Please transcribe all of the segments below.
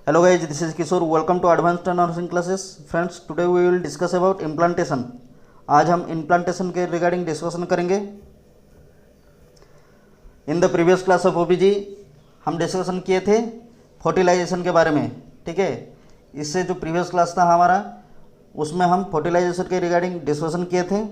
Hello guys, this is Kishore. Welcome to Advanced Nursing Classes. Friends, today we will discuss about implantation. आज हम implantation के regarding discussion करेंगे. In the previous class of ओबीजी हम discussion किए थे fertilisation के बारे में. ठीक है, इससे जो प्रीवियस क्लास था हमारा उसमें हम फर्टिलाइजेशन के रिगार्डिंग डिस्कशन किए थे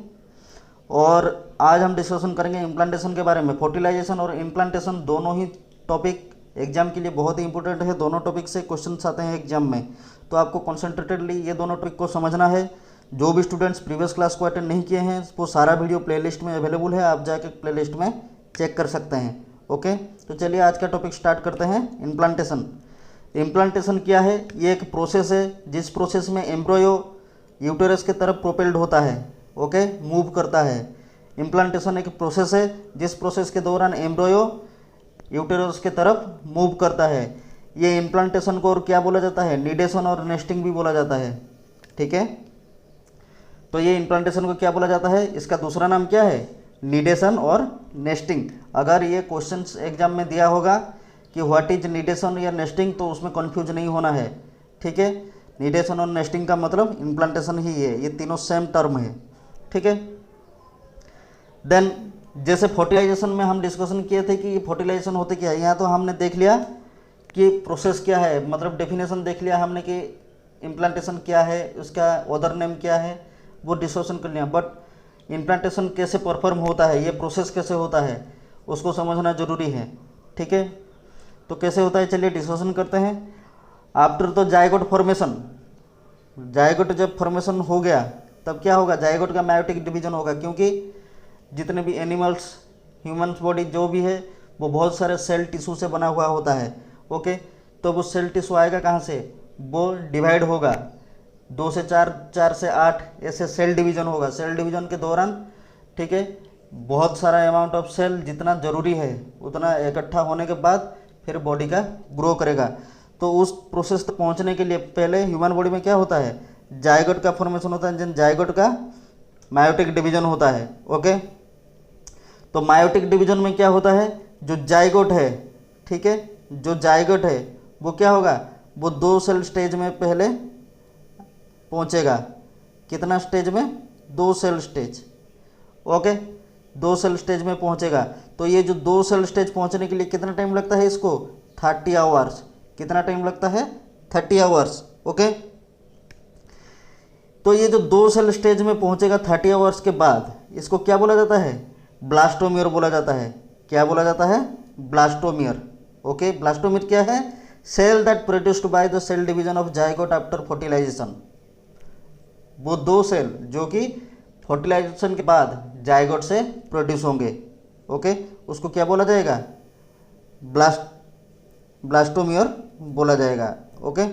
और आज हम डिस्कशन करेंगे इम्प्लांटेशन के बारे में. फर्टिलाइजेशन और इम्प्लांटेशन दोनों ही टॉपिक एग्जाम के लिए बहुत ही इंपॉर्टेंट है. दोनों टॉपिक से क्वेश्चंस आते हैं एग्जाम में, तो आपको कॉन्सेंट्रेटेडली ये दोनों टॉपिक को समझना है. जो भी स्टूडेंट्स प्रीवियस क्लास को अटेंड नहीं किए हैं वो सारा वीडियो प्लेलिस्ट में अवेलेबल है, आप जाके प्लेलिस्ट में चेक कर सकते हैं. ओके, तो चलिए आज का टॉपिक स्टार्ट करते हैं. इम्प्लांटेशन. इम्प्लांटेशन क्या है? ये एक प्रोसेस है जिस प्रोसेस में एम्ब्रियो यूटेरस के तरफ प्रोपेल्ड होता है. ओके, मूव करता है. इम्प्लांटेशन एक प्रोसेस है जिस प्रोसेस के दौरान एम्ब्रियो यूटेरस के तरफ मूव करता है. ये इम्प्लांटेशन को और क्या बोला जाता है? निडेशन और नेस्टिंग भी बोला जाता है. ठीक है, तो ये इम्प्लांटेशन को क्या बोला जाता है? इसका दूसरा नाम क्या है? निडेशन और नेस्टिंग. अगर ये क्वेश्चंस एग्जाम में दिया होगा कि व्हाट इज निडेशन या नेस्टिंग, तो उसमें कंफ्यूज नहीं होना है. ठीक है, निडेशन और नेस्टिंग का मतलब इम्प्लांटेशन ही है. ये तीनों सेम टर्म है. ठीक है, देन जैसे फर्टिलाइजेशन में हम डिस्कशन किए थे कि फर्टिलाइजेशन होते क्या है. यहाँ तो हमने देख लिया कि प्रोसेस क्या है, मतलब डेफिनेशन देख लिया हमने कि इम्प्लांटेशन क्या है, उसका अदर नेम क्या है, वो डिस्कशन कर लिया. बट इम्प्लांटेशन कैसे परफॉर्म होता है, ये प्रोसेस कैसे होता है, उसको समझना जरूरी है. ठीक है, तो कैसे होता है चलिए डिस्कशन करते हैं. After the zygote formation, zygote जब फॉर्मेशन हो गया तब क्या होगा? जायगोट का मायोटिक डिवीजन होगा, क्योंकि जितने भी एनिमल्स, ह्यूमन्स बॉडी जो भी है वो बहुत सारे सेल टिश्यू से बना हुआ होता है. ओके, तो वो सेल टिश्यू आएगा कहाँ से? वो डिवाइड होगा 2 से 4, 4 से 8, ऐसे सेल डिवीजन होगा. सेल डिवीजन के दौरान ठीक है बहुत सारा अमाउंट ऑफ सेल जितना ज़रूरी है उतना इकट्ठा होने के बाद फिर बॉडी का ग्रो करेगा. तो उस प्रोसेस तक पहुँचने के लिए पहले ह्यूमन बॉडी में क्या होता है? जायगोट का फॉर्मेशन होता है, जिन जायगोट का मायोटिक डिवीजन होता है. ओके, तो मायोटिक डिवीजन में क्या होता है? जो जायगोट है, ठीक है, जो जायगोट है वो क्या होगा? वो 2 सेल स्टेज में पहले पहुंचेगा. कितना स्टेज में? 2 cell stage. Okay, 2 cell stage में पहुंचेगा. तो ये जो 2 सेल स्टेज पहुंचने के लिए कितना टाइम लगता है इसको? 30 आवर्स. कितना टाइम लगता है? 30 आवर्स. ओके, तो ये जो 2 सेल स्टेज में पहुंचेगा 30 आवर्स के बाद इसको क्या बोला जाता है? ब्लास्टोमियर बोला जाता है. क्या बोला जाता है? ब्लास्टोमियर. ओके, ब्लास्टोमियर क्या है? Cell that produced by the cell division of zygote after fertilization. वो 2 सेल जो कि फर्टिलाइजेशन के बाद जायगोट से प्रोड्यूस होंगे. ओके, उसको क्या बोला जाएगा? ब्लास्टोमियर बोला जाएगा. ओके,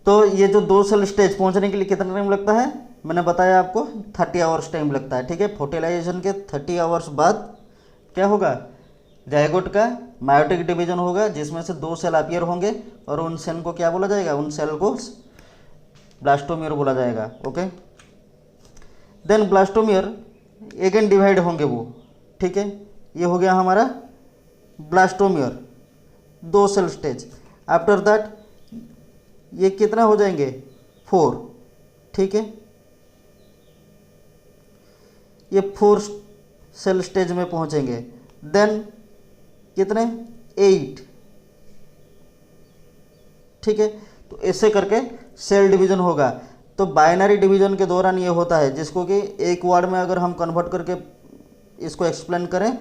तो ये जो 2 सेल स्टेज पहुंचने के लिए कितना टाइम लगता है? मैंने बताया आपको 30 आवर्स टाइम लगता है. ठीक है, फर्टिलाइजेशन के 30 आवर्स बाद क्या होगा? जायगोट का मायोटिक डिवीजन होगा जिसमें से 2 सेल अपीयर होंगे और उन सेल को क्या बोला जाएगा? उन सेल को ब्लास्टोमियर बोला जाएगा. Okay, then blastomere again divide होंगे वो. ठीक है, ये हो गया हमारा blastomere 2 cell stage. After that ये कितना हो जाएंगे? 4. ठीक है, ये 4 सेल स्टेज में पहुंचेंगे. देन कितने? 8. ठीक है, तो ऐसे करके सेल डिवीजन होगा. तो बाइनरी डिवीजन के दौरान ये होता है, जिसको कि एक वर्ड में अगर हम कन्वर्ट करके इसको एक्सप्लेन करें,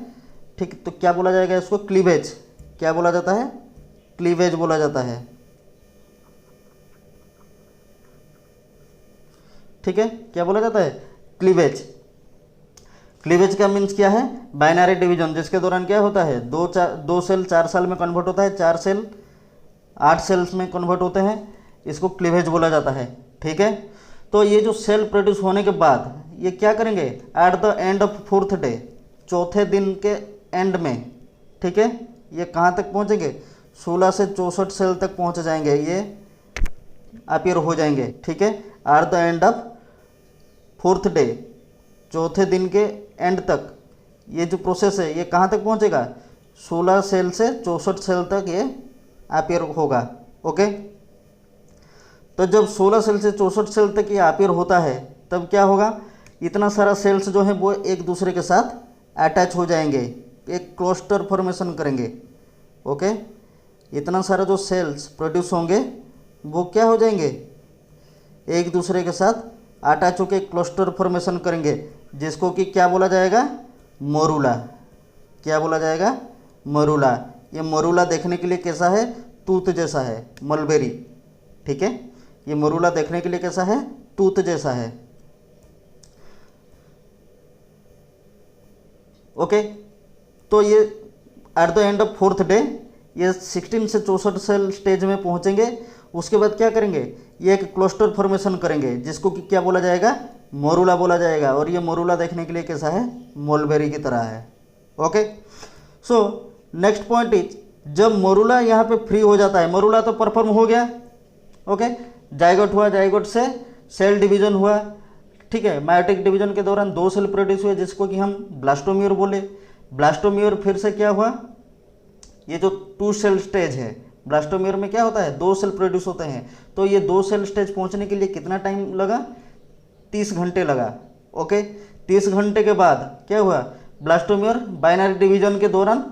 ठीक, तो क्या बोला जाएगा इसको? क्लीवेज. क्या बोला जाता है? क्लीवेज बोला जाता है. ठीक है, क्या बोला जाता है? क्लीवेज. क्लीवेज का मीन्स क्या है? बाइनरी डिवीजन, जिसके दौरान क्या होता है? 2 सेल 4 सेल में कन्वर्ट होता है, 4 सेल 8 सेल्स में कन्वर्ट होते हैं. इसको क्लीवेज बोला जाता है. ठीक है, तो ये जो सेल प्रोड्यूस होने के बाद ये क्या करेंगे? At the end of 4th day, चौथे दिन के एंड में, ठीक है, ये कहाँ तक पहुँचेंगे? 16 से 64 सेल तक पहुँच जाएंगे, ये अपीयर हो जाएंगे. ठीक है, at the end of 4th day, चौथे दिन के एंड तक ये जो प्रोसेस है ये कहाँ तक पहुँचेगा? 16 सेल से 64 सेल तक ये अपियर होगा। ओके, तो जब 16 सेल से 64 सेल तक ये अपियर होता है तब क्या होगा, इतना सारा सेल्स जो हैं वो एक दूसरे के साथ अटैच हो जाएंगे, एक क्लस्टर फॉर्मेशन करेंगे। ओके, इतना सारा जो सेल्स प्रोड्यूस होंगे वो क्या हो जाएंगे, एक दूसरे के साथ अटैच होकर क्लस्टर फॉर्मेशन करेंगे, जिसको कि क्या बोला जाएगा, मोरूला। क्या बोला जाएगा, मोरूला। ये मोरूला देखने के लिए कैसा है, तूत जैसा है, मलबेरी। ठीक है, ये मोरूला देखने के लिए कैसा है, तूत जैसा है। ओके, तो ये at the end of 4th day ये 16 से 64 सेल स्टेज में पहुंचेंगे। उसके बाद क्या करेंगे, ये एक क्लस्टर फॉर्मेशन करेंगे, जिसको कि क्या बोला जाएगा, मोरूला बोला जाएगा। और ये मोरूला देखने के लिए कैसा है, मलबेरी की तरह है। Okay, so next point is, जब मोरूला यहाँ पे फ्री हो जाता है, मोरूला तो परफॉर्म हो गया। ओके, जाइगोट हुआ, जाइगोट से सेल डिवीजन हुआ। ठीक है, मायोटिक डिवीजन के दौरान 2 सेल प्रोड्यूस हुए, जिसको कि हम ब्लास्टोम्यूर बोले। ब्लास्टोम्यूर फिर से क्या हुआ, ये जो 2 सेल स्टेज है, ब्लास्टोम्यूर में क्या होता है, 2 सेल प्रोड्यूस होते हैं। तो ये 2 सेल स्टेज पहुंचने के लिए कितना टाइम लगा, 30 घंटे लगा। ओके, 30 घंटे के बाद क्या हुआ, ब्लास्टोम्यूर बाइनरी डिवीजन के दौरान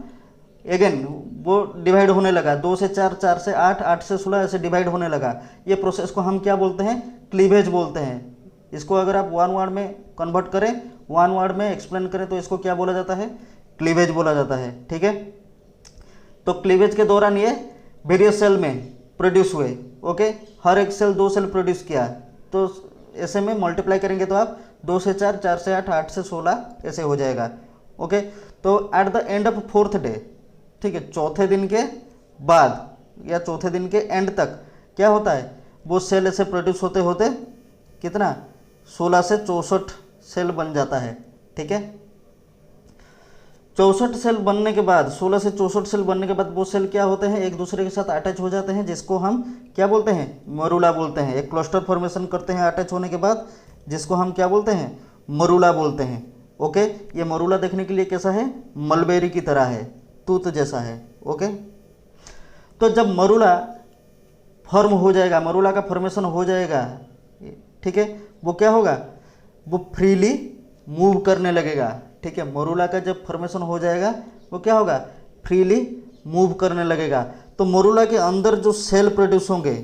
अगेन वो डिवाइड होने लगा, 2 से 4, 4 से 8, 8 से 16 ऐसे डिवाइड होने लगा। ये प्रोसेस को हम क्या बोलते हैं, क्लीवेज बोलते हैं। इसको अगर आप वन वर्ड में कन्वर्ट करें, वन वर्ड में एक्सप्लेन करें, तो इसको क्या बोला जाता है, क्लीवेज बोला जाता है। ठीक है, तो क्लीवेज के दौरान ये वेरियस सेल में प्रोड्यूस हुए। ओके, हर एक सेल 2 सेल प्रोड्यूस किया, तो ऐसे में मल्टीप्लाई करेंगे तो आप 2 से 4, 4 से 8, 8 से 16 ऐसे हो जाएगा। ओके, तो at the end of 4th day, ठीक है, चौथे दिन के बाद या चौथे दिन के एंड तक क्या होता है, वो सेल ऐसे प्रोड्यूस होते होते कितना, 16 से 64 सेल बन जाता है। ठीक है, 64 सेल बनने के बाद, 16 से 64 सेल बनने के बाद वो सेल क्या होते हैं, एक दूसरे के साथ अटैच हो जाते हैं, जिसको हम क्या बोलते हैं, मोरूला बोलते हैं। एक क्लस्टर फॉर्मेशन करते हैं अटैच होने के बाद, जिसको हम क्या बोलते हैं, मोरूला बोलते हैं। ओके, ये मोरूला देखने के लिए कैसा है, मलबेरी की तरह है, तूत जैसा है। ओके, तो जब मोरूला फॉर्म हो जाएगा, मोरूला का फॉर्मेशन हो जाएगा, ठीक है, वो क्या होगा, वो फ्रीली मूव करने लगेगा। ठीक है, मोरूला का जब फॉर्मेशन हो जाएगा वो क्या होगा, फ्रीली मूव करने लगेगा। तो मोरूला के अंदर जो सेल प्रोड्यूस होंगे,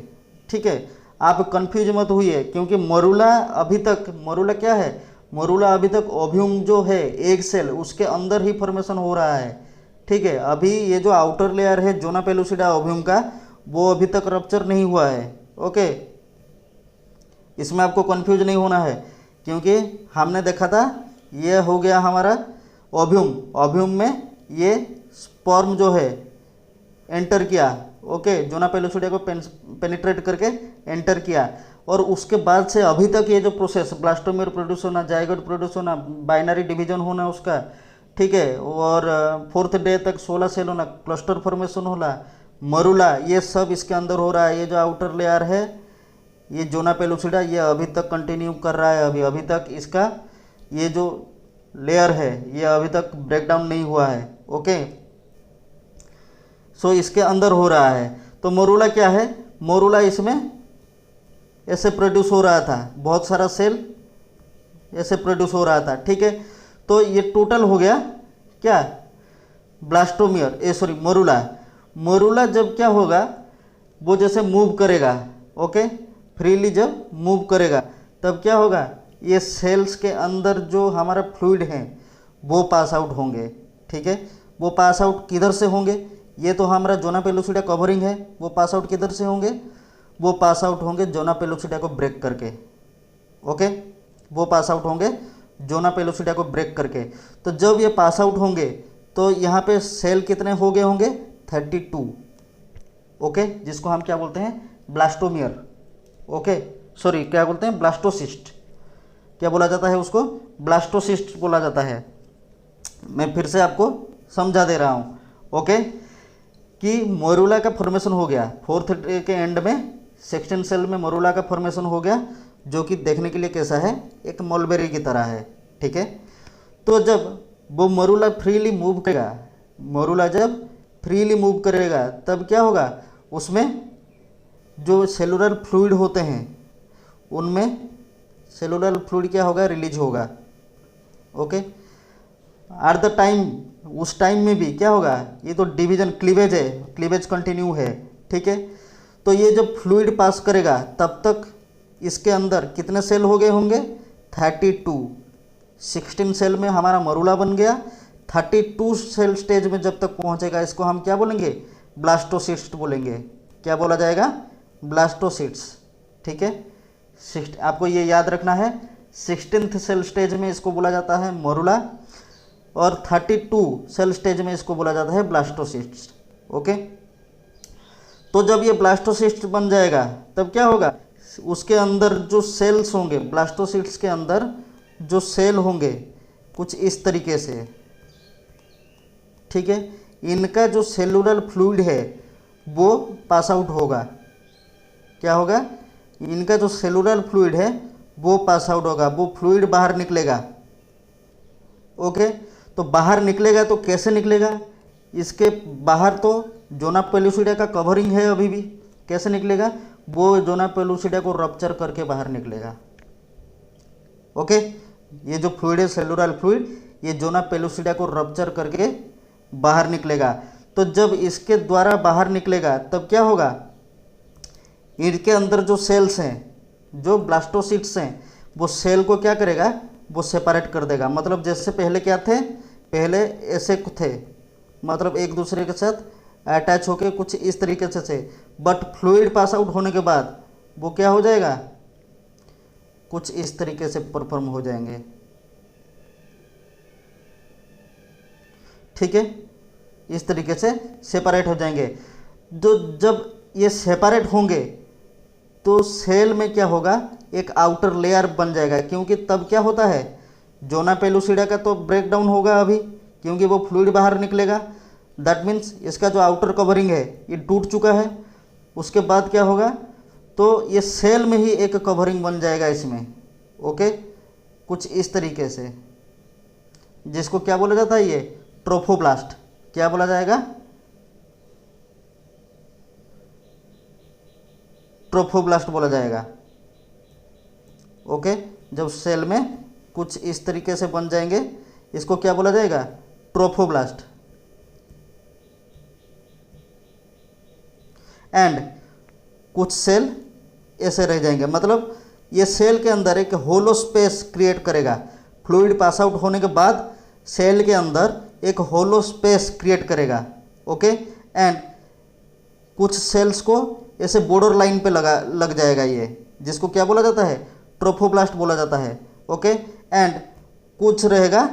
ठीक है, आप कंफ्यूज मत हुई, क्योंकि मोरूला अभी तक, मोरूला क्या है, मोरूला अभी तक ओव्यूम जो है एग सेल, उसके अंदर ही फॉर्मेशन हो रहा है। ठीक है, अभी ये जो आउटर लेयर है जोना पेलुसिडा ओव्यूम का, वो अभी तक रप्चर नहीं हुआ है। ओके, इसमें आपको कंफ्यूज नहीं होना है, क्योंकि हमने देखा था ये हो गया हमारा ओव्यूम, ओव्यूम में ये स्पर्म जो है एंटर किया। ओके, जोना पेलुसिडा को पेनिट्रेट करके एंटर किया, और उसके बाद से अभी तक ये जो प्रोसेस, ब्लास्टोम्यूर प्रोड्यूस होना, जाइगोट प्रोड्यूस होना, बाइनरी डिवीजन होना उसका, ठीक है, और 4th डे तक 16 सेल होना, क्लस्टर फॉर्मेशन होना, मरूला, ये सब इसके अंदर हो रहा है। ये जो आउटर लेयर है, ये जोना पेलुसिडा, ये अभी तक कंटिन्यू कर रहा है, अभी तक इसका ये जो लेयर है ये अभी तक ब्रेक डाउन नहीं हुआ है। ओके, सो इसके अंदर हो रहा है। तो मोरूला क्या है, मोरूला इसमें ऐसे प्रोड्यूस हो रहा था, बहुत सारा सेल ऐसे प्रोड्यूस हो रहा था। ठीक है, तो ये टोटल हो गया क्या, ब्लास्टोम्यूर, सॉरी मोरूला। मोरूला जब क्या होगा, वो जैसे मूव करेगा, ओके, फ्रीली जब मूव करेगा तब क्या होगा, ये सेल्स के अंदर जो हमारा फ्लूइड है वो पास आउट होंगे। ठीक है, वो पास आउट किधर से होंगे, ये तो हमारा जोना पेलुसिडा कवरिंग है, वो पास आउट किधर से होंगे, वो पास आउट होंगे जोना पेलुसिडा को ब्रेक करके। ओके, वो पास आउट होंगे जोना पेलुसिडा को ब्रेक करके। तो जब ये पास आउट होंगे तो यहाँ पे सेल कितने हो गए होंगे, 32। ओके, जिसको हम क्या बोलते हैं, ब्लास्टोमियर। ओके, सॉरी क्या बोलते हैं, ब्लास्टोसिस्ट। क्या बोला जाता है उसको, ब्लास्टोसिस्ट बोला जाता है। मैं फिर से आपको समझा दे रहा हूँ। ओके, कि मोरूला का फॉर्मेशन हो गया 4th डे के एंड में, 16 सेल में मोरूला का फॉर्मेशन हो गया, जो कि देखने के लिए कैसा है, एक मलबेरी की तरह है। ठीक है, तो जब वो मोरूला फ्रीली मूव करेगा, मोरूला जब फ्रीली मूव करेगा तब क्या होगा, उसमें जो सेलुलर फ्लूइड होते हैं उनमें सेलुलर फ्लूइड क्या होगा, रिलीज होगा। ओके, एट द टाइम, उस टाइम में भी क्या होगा, ये तो डिवीजन क्लीवेज है, क्लीवेज कंटिन्यू है, ठीक है। तो ये जब फ्लूइड पास करेगा तब तक इसके अंदर कितने सेल हो गए होंगे, 32। 16 सेल में हमारा मरूला बन गया। 32 सेल स्टेज में जब तक पहुंचेगा इसको हम क्या बोलेंगे, ब्लास्टोसिस्ट बोलेंगे। क्या बोला जाएगा, ब्लास्टोसिट्स, ठीक है। आपको ये याद रखना है, 16th सेल स्टेज में इसको बोला जाता है मरूला और 32 सेल स्टेज में इसको बोला जाता है ब्लास्टोसिस्ट। ओके, तो जब ये ब्लास्टोसिस्ट बन जाएगा तब क्या होगा, उसके अंदर जो सेल्स होंगे, ब्लास्टोसिस्ट के अंदर जो सेल होंगे कुछ इस तरीके से, ठीक है। इनका जो सेलुलर फ्लूइड है वो पास आउट होगा। क्या होगा, इनका जो सेलुलर फ्लूइड है वो पास आउट होगा, वो फ्लूइड बाहर निकलेगा। ओके, तो बाहर निकलेगा तो कैसे निकलेगा, इसके बाहर तो जोना पेलुसिडा का कवरिंग है अभी भी, कैसे निकलेगा, वो जोना पेलुसिडा को रप्चर करके बाहर निकलेगा। ओके, ये जो फ्लूइड है सेलुलर फ्लूइड, ये जोना पेलुसिडा को रप्चर करके बाहर निकलेगा। तो जब इसके द्वारा बाहर निकलेगा तब क्या होगा, इनके अंदर जो सेल्स हैं, जो ब्लास्टोसिट्स हैं, वो सेल को क्या करेगा, वो सेपरेट कर देगा। मतलब जैसे पहले क्या थे, पहले ऐसे थे, मतलब एक दूसरे के साथ अटैच होके कुछ इस तरीके से थे, बट फ्लूइड पास आउट होने के बाद वो क्या हो जाएगा, कुछ इस तरीके से परफॉर्म हो जाएंगे, ठीक है। इस तरीके से सेपरेट हो जाएंगे। जो जब ये सेपरेट होंगे तो सेल में क्या होगा, एक आउटर लेयर बन जाएगा, क्योंकि तब क्या होता है, जोना पेलुसिडा का तो ब्रेक डाउन होगा अभी, क्योंकि वो फ्लूइड बाहर निकलेगा। दैट मीन्स इसका जो आउटर कवरिंग है ये टूट चुका है। उसके बाद क्या होगा, तो ये सेल में ही एक कवरिंग बन जाएगा इसमें। ओके, कुछ इस तरीके से, जिसको क्या बोला जाता है, ये ट्रोफोब्लास्ट। क्या बोला जाएगा, ट्रोफोब्लास्ट बोला जाएगा। ओके, जब सेल में कुछ इस तरीके से बन जाएंगे इसको क्या बोला जाएगा, ट्रोफोब्लास्ट। एंड कुछ सेल ऐसे रह जाएंगे, मतलब ये सेल के अंदर एक होलो स्पेस क्रिएट करेगा। फ्लूइड पास आउट होने के बाद सेल के अंदर एक होलो स्पेस क्रिएट करेगा। ओके, एंड कुछ सेल्स को ऐसे बॉर्डर लाइन पे लग जाएगा ये, जिसको क्या बोला जाता है, ट्रोफोब्लास्ट बोला जाता है। ओके, एंड कुछ रहेगा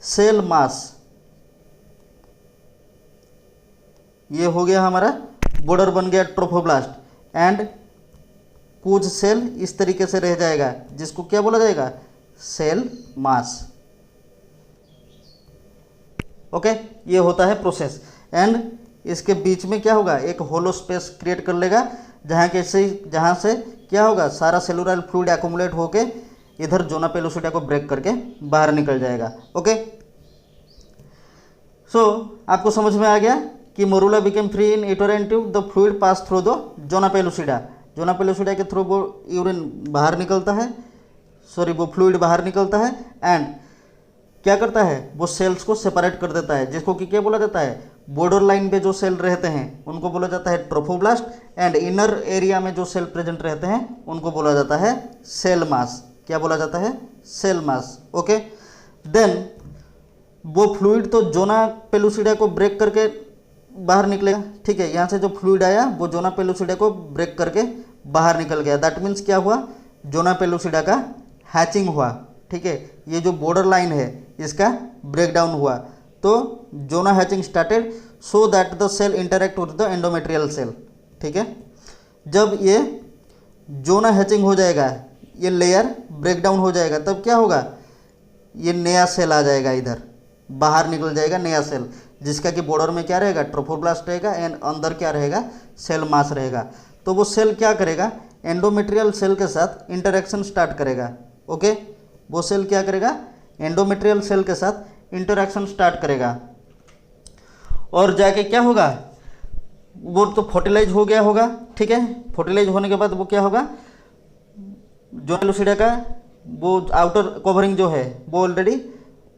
सेल मास। ये हो गया हमारा बॉर्डर बन गया ट्रोफोब्लास्ट। एंड कुछ सेल इस तरीके से रह जाएगा, जिसको क्या बोला जाएगा, सेल मास। ओके, ये होता है प्रोसेस। एंड इसके बीच में क्या होगा, एक होलो स्पेस क्रिएट कर लेगा, जहाँ से क्या होगा, सारा सेलुलर फ्लूइड एक्युमुलेट होके इधर जोना पेलुसिडा को ब्रेक करके बाहर निकल जाएगा। ओके, सो आपको समझ में आ गया कि morula became free in uterine tube, the fluid pass through the zona pellucida. Zona pellucida के थ्रू वो यूरिन बाहर निकलता है, सॉरी वो फ्लूइड बाहर निकलता है, एंड क्या करता है, वो सेल्स को सेपरेट कर देता है, जिसको कि क्या बोला जाता है, बॉर्डर लाइन पे जो सेल रहते हैं उनको बोला जाता है ट्रोफोब्लास्ट। एंड इनर एरिया में जो सेल प्रेजेंट रहते हैं उनको बोला जाता है सेल मास। क्या बोला जाता है, सेल मास। ओके, देन वो फ्लूइड तो जोना पेलुसिडा को ब्रेक करके बाहर निकलेगा, ठीक है। यहाँ से जो फ्लूइड आया वो जोना पेलुसिडा को ब्रेक करके बाहर निकल गया। दैट मीन्स क्या हुआ, जोना पेलुसिडा का हैचिंग हुआ, ठीक है। ये जो बॉर्डर लाइन है इसका ब्रेक डाउन हुआ, तो zona hatching started so that the cell interact with the endometrial cell, ठीक है। जब ये जोना हैचिंग हो जाएगा, ये लेयर ब्रेक डाउन हो जाएगा, तब क्या होगा, ये नया सेल आ जाएगा, इधर बाहर निकल जाएगा नया सेल, जिसका कि बॉर्डर में क्या रहेगा, ट्रोफोब्लास्ट रहेगा, एंड अंदर क्या रहेगा, सेल मास रहेगा। तो वो सेल क्या करेगा, एंडोमेट्रियल सेल के साथ इंटरेक्शन स्टार्ट करेगा। ओके, वो सेल क्या करेगा, एंडोमेट्रियल सेल के साथ इंटरेक्शन स्टार्ट करेगा, और जाके क्या होगा, वो तो फर्टिलाइज हो गया होगा, ठीक है। फर्टिलाइज होने के बाद वो क्या होगा, जो लूसिडा का वो आउटर कवरिंग जो है वो ऑलरेडी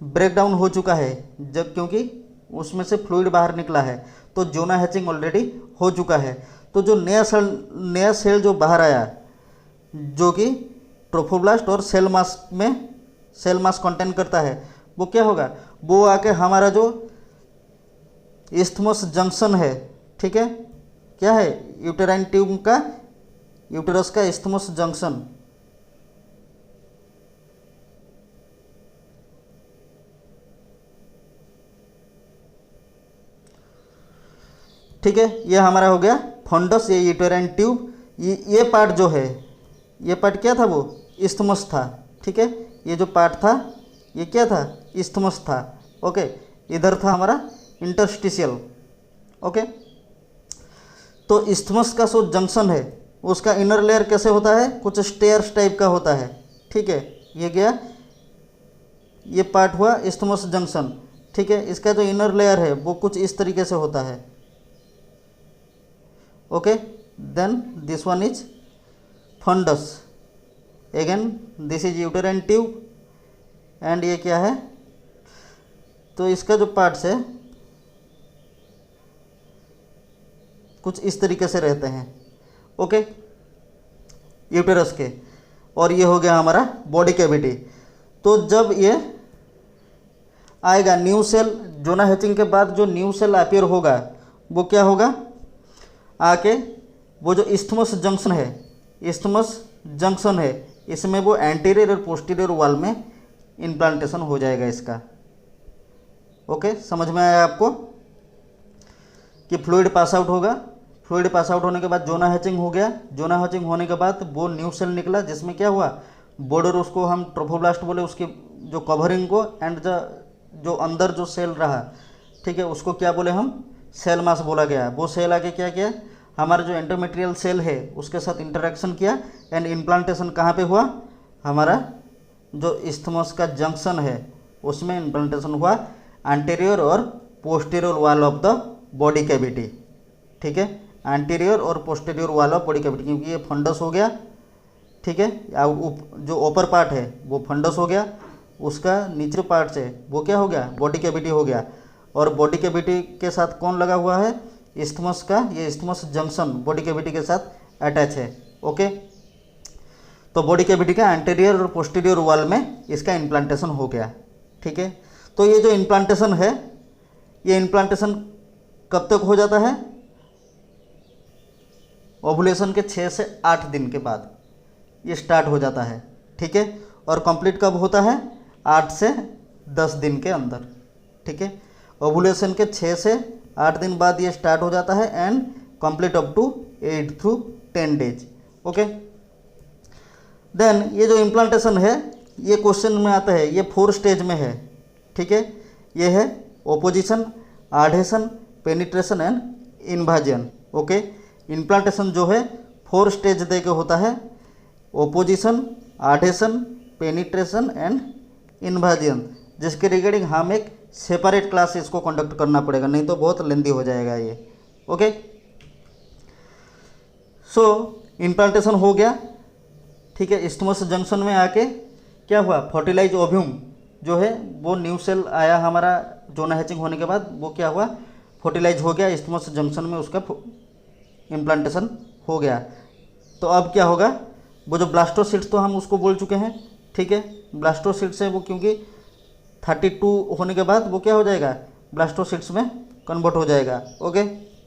ब्रेक डाउन हो चुका है, जब क्योंकि उसमें से फ्लूइड बाहर निकला है, तो जोना हैचिंग ऑलरेडी हो चुका है। तो जो नया सेल जो बाहर आया, जो कि ट्रोफोब्लास्ट और सेल मास कंटेन करता है, वो क्या होगा, वो आके हमारा जो इस्थमस जंक्शन है, ठीक है, क्या है, यूटेराइन ट्यूब का, यूटेरस का इस्थमस जंक्शन, ठीक है, ये हमारा हो गया फंडस, ये यूटेराइन ट्यूब। ये पार्ट जो है, ये पार्ट क्या था, वो इस्थमस था, ठीक है। ये जो पार्ट था ये क्या था, इस्थमस था, ओके। इधर था हमारा इंटरस्टिशियल, ओके। तो इस्थमस का जो जंक्शन है उसका इनर लेयर कैसे होता है, कुछ स्टेयर्स टाइप का होता है, ठीक है। ये गया, ये पार्ट हुआ इस्थमस जंक्शन, ठीक है। इसका जो इनर लेयर है वो कुछ इस तरीके से होता है, okay. Then this one is fundus, again this is uterine tube, and ये क्या है, तो इसका जो पार्ट्स है कुछ इस तरीके से रहते हैं, ओके, यूटेरस के। और ये हो गया हमारा बॉडी कैविटी। तो जब ये आएगा न्यू सेल, जोना हैचिंग के बाद जो न्यू सेल अपीयर होगा वो क्या होगा, आके वो जो इस्थमस जंक्शन है, इसमें वो एंटीरियर और पोस्टीरियर वॉल में इम्प्लांटेशन हो जाएगा इसका, ओके। समझ में आया आपको कि फ्लूइड पास आउट होगा, फ्लूइड पास आउट होने के बाद जोना हैचिंग हो गया, जोना हैचिंग होने के बाद वो न्यू सेल निकला, जिसमें क्या हुआ, बॉर्डर, उसको हम ट्रोफोब्लास्ट बोले, उसकी जो कवरिंग को, एंड जो अंदर जो सेल रहा, ठीक है, उसको क्या बोले हम, सेल मास बोला गया। वो सेल आके क्या किया, हमारा जो एंडोमेट्रियल सेल है उसके साथ इंटरेक्शन किया, एंड इम्प्लांटेशन कहाँ पे हुआ, हमारा जो इस्थमस का जंक्शन है उसमें इम्प्लांटेशन हुआ, एंटीरियर और posterior wall of the body cavity, ठीक है, एंटीरियर और posterior wall of body cavity, क्योंकि ये फंडस हो गया, ठीक है। जो ऊपर पार्ट है वो फंडस हो गया, उसका नीचे पार्ट से वो क्या हो गया, बॉडी कैविटी हो गया। और बॉडी कैविटी के साथ कौन लगा हुआ है, इस्थमस का, ये इस्थमस जंक्शन बॉडी कैविटी के साथ अटैच है, ओके। तो बॉडी कैविटी का एंटीरियर और पोस्टीरियर वॉल में इसका इम्प्लांटेशन हो गया, ठीक है। तो ये जो इम्प्लांटेशन है, ये इम्प्लांटेशन कब तक हो जाता है, ओवुलेशन के 6 से 8 दिन के बाद ये स्टार्ट हो जाता है, ठीक है। और कंप्लीट कब होता है, 8 से 10 दिन के अंदर, ठीक है। ओवुलेशन के 6 से 8 दिन बाद ये स्टार्ट हो जाता है, and complete up to 8 to 10 days, okay. Then ये जो इम्प्लांटेशन है, ये क्वेश्चन में आता है, ये 4 स्टेज में है, ठीक है। ये है apposition, adhesion, penetration and invasion, okay. Implantation जो है 4 स्टेज दे के होता है, apposition, adhesion, penetration and invasion, जिसके रिगार्डिंग हम एक सेपरेट क्लास इसको कंडक्ट करना पड़ेगा, नहीं तो बहुत लेंदी हो जाएगा ये, ओके। सो इम्प्लांटेशन हो गया, ठीक है। इस्थमस जंक्शन में आके क्या हुआ, फर्टिलाइज ओव्यूम जो है वो न्यू सेल आया हमारा, जोना हैचिंग होने के बाद वो क्या हुआ, फर्टिलाइज हो गया इस्थमस जंक्शन में, उसका इम्प्लांटेशन हो गया। तो अब क्या होगा, वो जो ब्लास्टोसिस्ट तो हम उसको बोल चुके हैं, ठीक है। ब्लास्टोसिस्ट है वो, क्योंकि 32 होने के बाद वो क्या हो जाएगा, ब्लास्टोसिस्ट में कन्वर्ट हो जाएगा, ओके,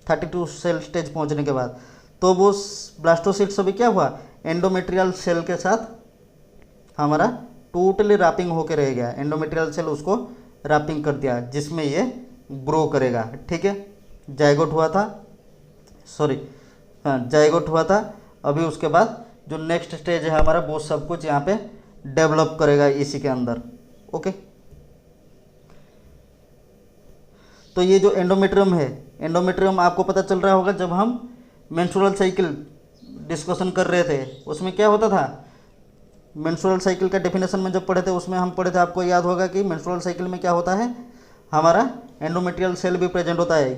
32 सेल स्टेज पहुंचने के बाद। तो वो ब्लास्टोसिस्ट अभी क्या हुआ, एंडोमेट्रियल सेल के साथ हमारा टोटली रैपिंग होके रह गया, एंडोमेट्रियल सेल उसको रैपिंग कर दिया, जिसमें ये ग्रो करेगा, ठीक है। जाइगोट हुआ था, सॉरी, हाँ, जाइगोट हुआ था। अभी उसके बाद जो नेक्स्ट स्टेज है हमारा, वो सब कुछ यहाँ पे डेवलप करेगा इसी के अंदर, ओके। तो ये जो एंडोमेट्रियम है, एंडोमेट्रियम आपको पता चल रहा होगा, जब हम मेंस्ट्रुअल साइकिल डिस्कशन कर रहे थे उसमें क्या होता था, मेंस्ट्रुअल साइकिल का डेफिनेशन में जब पढ़े थे उसमें हम पढ़े थे, आपको याद होगा कि मेंस्ट्रुअल साइकिल में क्या होता है, हमारा एंडोमेट्रियल सेल भी प्रेजेंट होता है,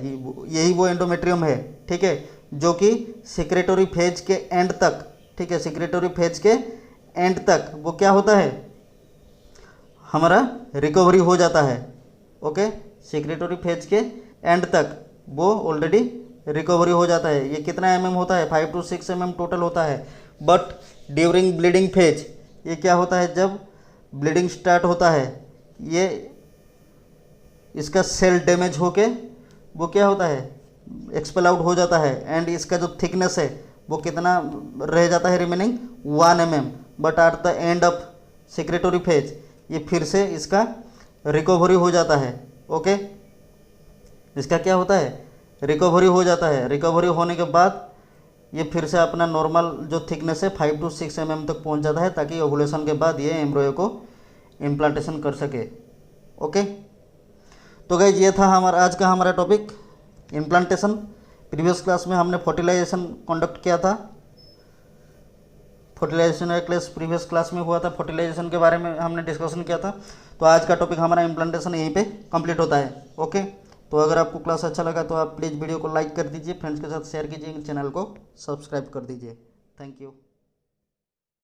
यही वो एंडोमेट्रियम है, ठीक है, जो कि सिक्रेटरी फेज के एंड तक, ठीक है, सिक्रेटरी फेज के एंड तक वो क्या होता है, हमारा रिकवरी हो जाता है। ओके, सिक्रेटरी फेज के एंड तक वो ऑलरेडी रिकवरी हो जाता है। ये कितना होता है, 5 to 6 टोटल होता है। बट ड्यूरिंग ब्लीडिंग फेज ये क्या होता है, जब ब्लीडिंग स्टार्ट होता है ये इसका सेल डैमेज होके वो क्या होता है, एक्सपेल आउट हो जाता है। एंड इसका जो थिकनेस है वो कितना रह जाता है, remaining 1 mm। But at the end of secretary phase ये फिर से इसका रिकवरी हो जाता है। ओके, इसका क्या होता है, रिकवरी हो जाता है। रिकवरी होने के बाद ये फिर से अपना नॉर्मल जो थिकनेस है 5 to 6 mm तक पहुंच जाता है, ताकि ओवुलेशन के बाद ये एम्ब्रॉय को इम्प्लांटेशन कर सके। ओके, तो गाइज ये था आज का हमारा टॉपिक इम्प्लांटेशन। प्रीवियस क्लास में हमने फर्टिलाइजेशन कंडक्ट किया था, फर्टिलाइजेशन का क्लास प्रीवियस क्लास में हुआ था, फर्टिलाइजेशन के बारे में हमने डिस्कशन किया था। तो आज का टॉपिक हमारा इम्प्लांटेशन यहीं पे कंप्लीट होता है। ओके, तो अगर आपको क्लास अच्छा लगा तो आप प्लीज़ वीडियो को लाइक कर दीजिए, फ्रेंड्स के साथ शेयर कीजिए, चैनल को सब्सक्राइब कर दीजिए। Thank you.